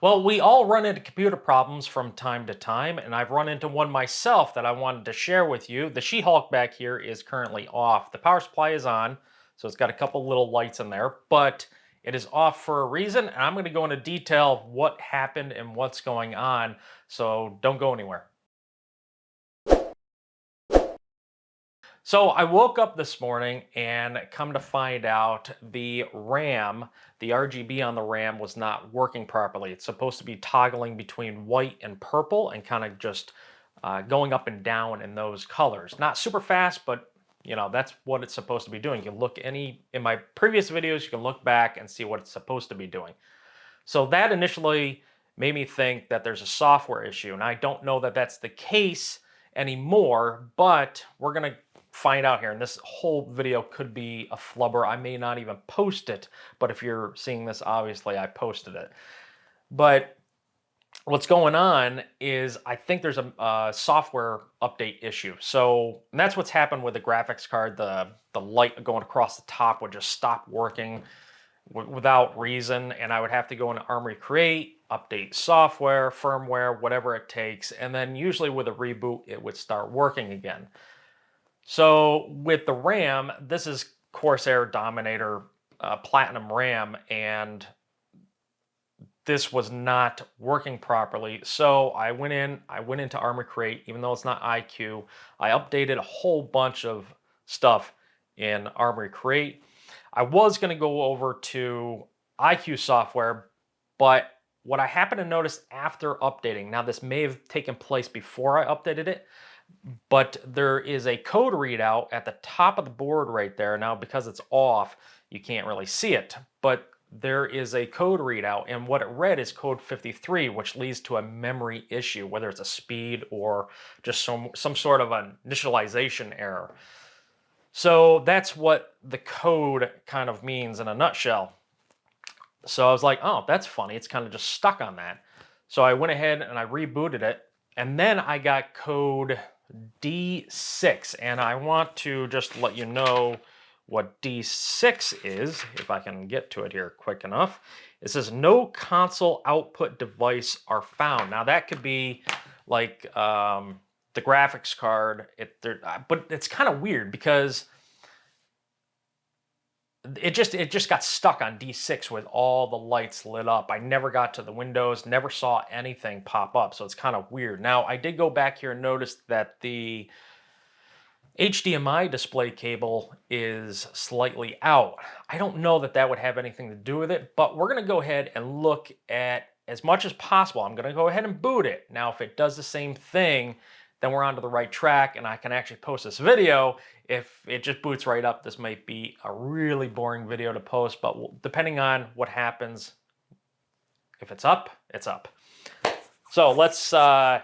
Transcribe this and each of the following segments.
Well, we all run into computer problems from time to time, and I've run into one myself that I wanted to share with you. The She-Hulk back here is currently off. The power supply is on, so it's got a couple little lights in there, but it is off for a reason, and I'm going to go into detail of what happened and what's going on, so don't go anywhere. So I woke up this morning and come to find out the RAM, the RGB on the RAM was not working properly. It's supposed to be toggling between white and purple and kind of just going up and down in those colors. Not super fast, but you know, that's what it's supposed to be doing. You can look in my previous videos, you can look back and see what it's supposed to be doing. So that initially made me think that there's a software issue, and I don't know that that's the case anymore, but we're going to find out here. And this whole video could be a flubber. I may not even post it, but if you're seeing this, obviously I posted it. But what's going on is I think there's a software update issue. So that's what's happened with the graphics card. The light going across the top would just stop working without reason, and I would have to go into Armory Create, update software, firmware, whatever it takes, and then usually with a reboot it would start working again. So with the RAM, this is Corsair Dominator Platinum RAM, and this was not working properly. So I went into Armory Create, even though it's not iQOO. I updated a whole bunch of stuff in Armory Create. I was going to go over to iQOO software, but what I happened to notice after updating, now this may have taken place before I updated it, but there is a code readout at the top of the board right there. Now, because it's off, you can't really see it, but there is a code readout, and what it read is code 53, which leads to a memory issue, whether it's a speed or just some sort of an initialization error. So that's what the code kind of means in a nutshell. So I was like, oh, that's funny. It's kind of just stuck on that. So I went ahead and I rebooted it, and then I got code D6, and I want to just let you know what D6 is, if I can get to it here quick enough. It says no console output device are found. Now that could be like the graphics card, but it's kind of weird because it just got stuck on D6 with all the lights lit up. I never got to the windows, never saw anything pop up, so it's kind of weird. Now, I did go back here and notice that the HDMI display cable is slightly out. I don't know that that would have anything to do with it, but we're going to go ahead and look at as much as possible. I'm going to go ahead and boot it. Now, if it does the same thing, then we're onto the right track and I can actually post this video. If it just boots right up, this might be a really boring video to post, but depending on what happens, if it's up, it's up. So let's start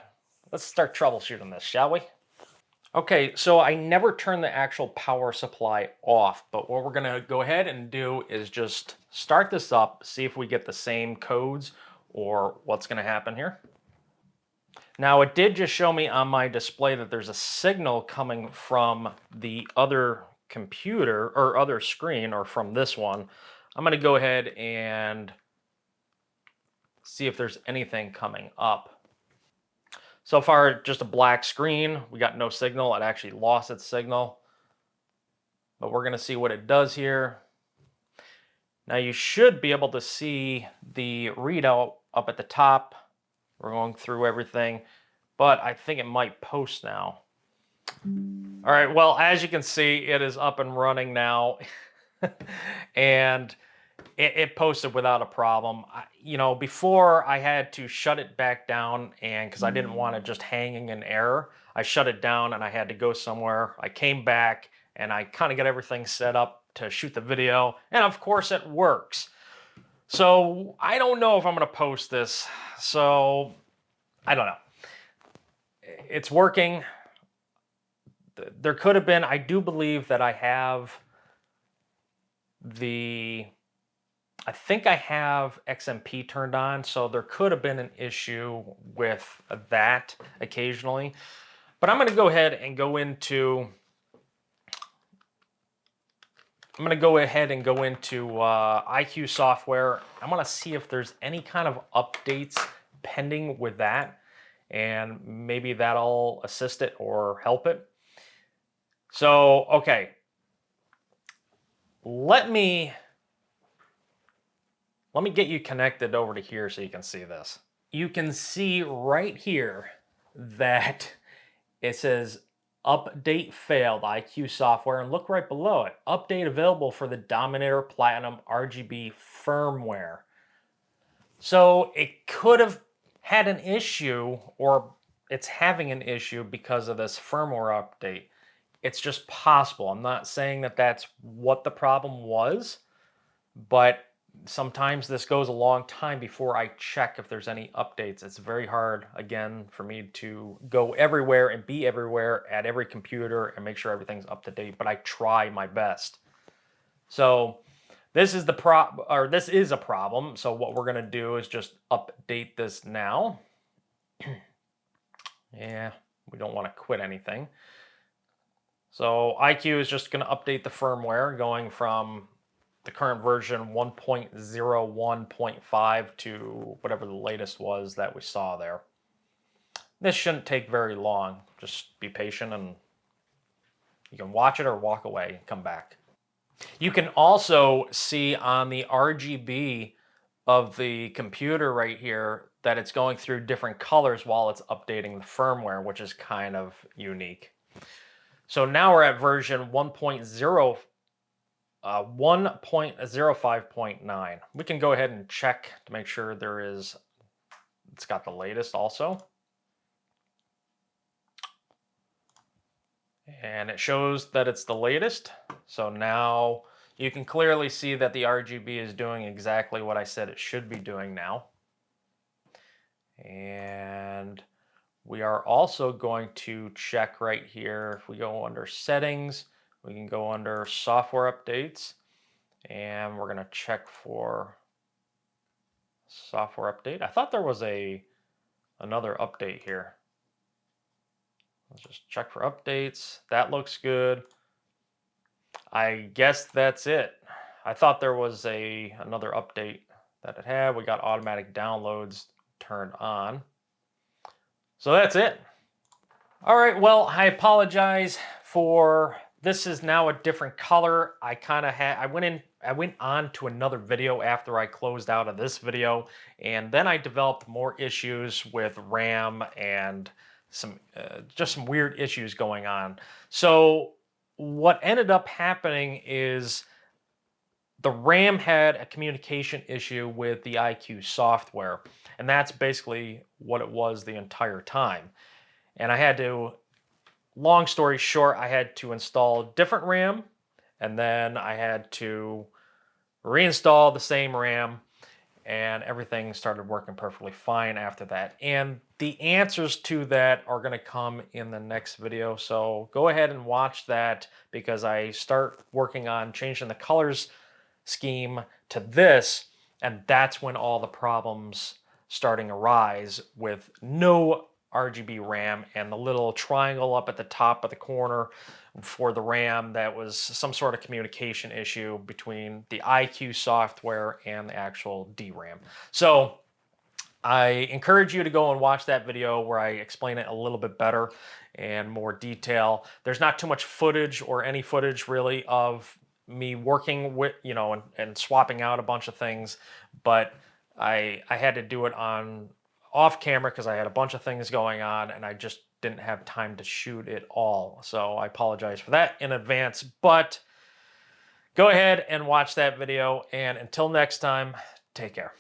troubleshooting this, shall we? Okay, so I never turn the actual power supply off, but what we're gonna go ahead and do is just start this up, see if we get the same codes or what's gonna happen here. Now, it did just show me on my display that there's a signal coming from the other computer or other screen, or from this one. I'm going to go ahead and see if there's anything coming up. So far, just a black screen. We got no signal. It actually lost its signal. But we're going to see what it does here. Now, you should be able to see the readout up at the top. We're going through everything, but I think it might post now. All right, well, as you can see, it is up and running now, and it posted without a problem. You know, before I had to shut it back down, and because I didn't want it just hanging in error, I shut it down and I had to go somewhere. I came back and I kind of got everything set up to shoot the video, and of course it works. So I don't know if I'm going to post this. So I don't know. It's working. There could have been, I do believe that I have I think I have XMP turned on. So there could have been an issue with that occasionally. But I'm going to go ahead and go into I'm going to go ahead and go into IQ software. I'm going to see if there's any kind of updates pending with that, and maybe that'll assist it or help it. So, okay. Let me get you connected over to here so you can see this. You can see right here that it says update failed IQ software, and look right below it, update available for the Dominator Platinum RGB firmware. So it could have had an issue, or it's having an issue because of this firmware update. It's just possible. I'm not saying that that's what the problem was, but sometimes this goes a long time before I check if there's any updates. It's very hard, again, for me to go everywhere and be everywhere at every computer and make sure everything's up to date, but I try my best. So this is this is a problem. So what we're going to do is just update this now. Yeah, we don't want to quit anything. So IQ is just going to update the firmware, going from the current version 1.01.5 to whatever the latest was that we saw there. This shouldn't take very long. Just be patient, and you can watch it or walk away and come back. You can also see on the RGB of the computer right here that it's going through different colors while it's updating the firmware, which is kind of unique. So now we're at version 1.05.9. We can go ahead and check to make sure it's got the latest also. And it shows that it's the latest. So now you can clearly see that the RGB is doing exactly what I said it should be doing now. And we are also going to check right here. If we go under settings, we can go under software updates, and we're going to check for software update. I thought there was another update here. Let's just check for updates. That looks good. I guess that's it. I thought there was another update that it had. We got automatic downloads turned on. So that's it. All right, well, I apologize for this is now a different color. I went on to another video after I closed out of this video, and then I developed more issues with RAM and just some weird issues going on. So what ended up happening is the RAM had a communication issue with the IQ software, and that's basically what it was the entire time. And I had to, long story short, I had to install different RAM, and then I had to reinstall the same RAM, and everything started working perfectly fine after that. And the answers to that are going to come in the next video, so go ahead and watch that, because I start working on changing the colors scheme to this, and that's when all the problems starting arise with no RGB RAM and the little triangle up at the top of the corner for the RAM. That was some sort of communication issue between the IQ software and the actual DRAM. So I encourage you to go and watch that video where I explain it a little bit better and more detail. There's not too much footage or any footage really of me working with, and swapping out a bunch of things, but I had to do it off camera because I had a bunch of things going on and I just didn't have time to shoot it all. So I apologize for that in advance, but go ahead and watch that video, and until next time, take care.